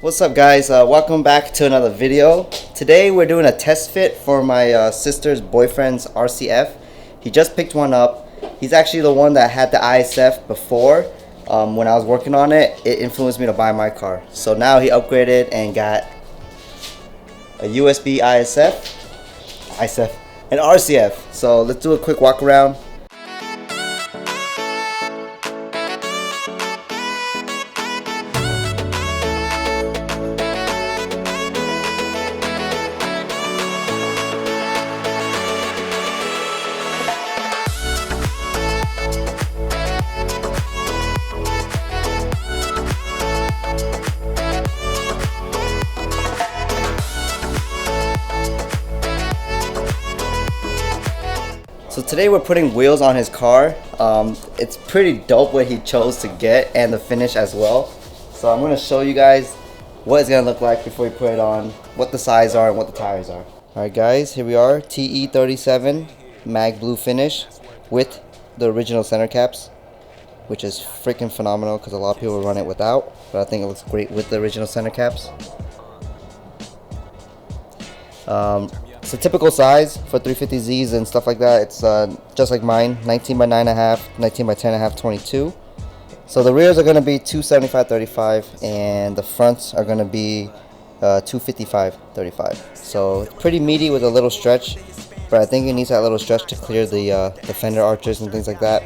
What's up guys, welcome back to another video. Today we're doing a test fit for my sister's boyfriend's RC F. He just picked one up. He's actually the one that had the ISF before. When I was working on it, it influenced me to buy my car. So now he upgraded and got a USB ISF, and RCF. So let's do a quick walk around. So today we're putting wheels on his car. It's pretty dope what he chose to get and the finish as well. So I'm going to show you guys what it's going to look like before we put it on, what the size are and what the tires are. Alright guys, here we are, TE37 mag blue finish with the original center caps, which is freaking phenomenal because a lot of people run it without, but I think it looks great with the original center caps. It's a typical size for 350Zs and stuff like that. It's just like mine, 19 by 9.5, 19 by 10.5, 22. So the rears are going to be 275/35 and the fronts are going to be 255/35. So it's pretty meaty with a little stretch, but I think it needs that little stretch to clear the fender arches and things like that.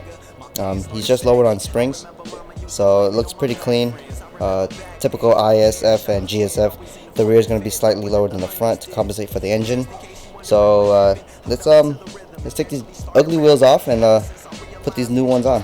He's just lowered on springs, so it looks pretty clean. Typical ISF and GSF. The rear is going to be slightly lower than the front to compensate for the engine. So let's take these ugly wheels off and put these new ones on.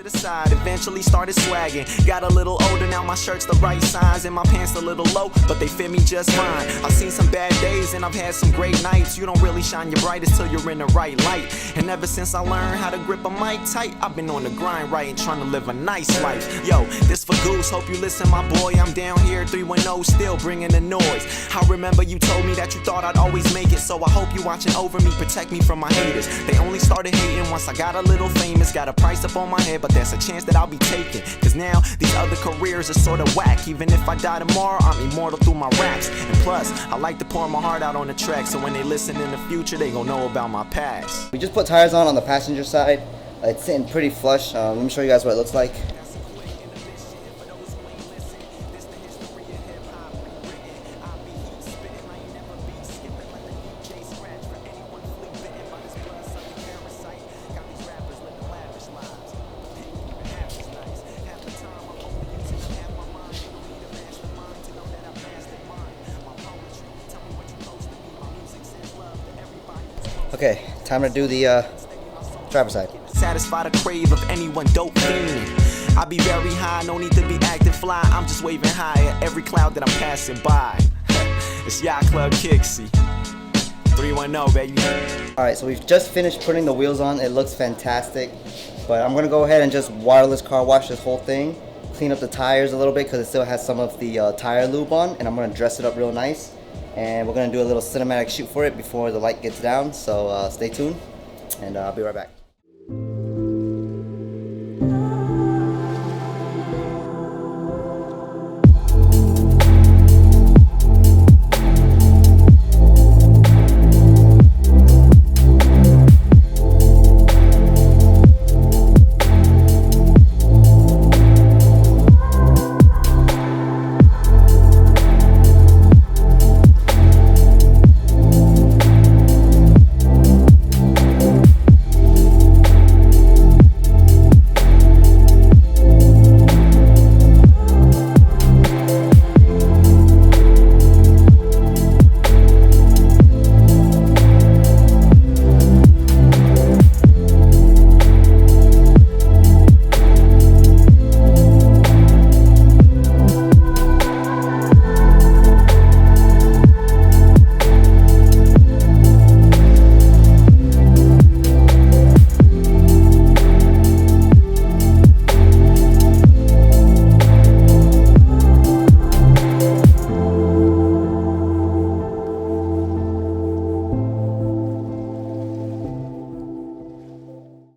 Side eventually started swagging, got a little older, now my shirt's the right size and my pants a little low, but they fit me just fine. I've seen some bad days and I've had some great nights. You don't really shine your brightest till you're in the right light, and ever since I learned how to grip a mic tight, I've been on the grind right and trying to live a nice life. Yo, this for Goose, hope you listen my boy, I'm down here 310 still bringing the noise. I remember you told me that you thought I'd always make it, so I hope you watching over me, protect me from my haters. They only started hating once I got a little famous, got a price up on my head, but that's a chance that I'll be taking, cause now these other careers are sorta whack. Even if I die tomorrow, I'm immortal through my raps. And plus, I like to pour my heart out on the track, so when they listen in the future, they gon' know about my past. We just put tires on the passenger side. It's sitting pretty flush. Let me show you guys what it looks like. Okay, time to do the driver's side. Satisfy the crave of anyone dope fiending. I be very high, no need to be acting fly. I'm just waving high at every cloud that I'm passing by. It's Yacht Club Kixie. 310, baby. Alright, so we've just finished putting the wheels on. It looks fantastic. But I'm going to go ahead and just wireless car wash this whole thing. Clean up the tires a little bit because it still has some of the tire lube on. And I'm going to dress it up real nice. And we're going to do a little cinematic shoot for it before the light gets down. So stay tuned. And I'll be right back.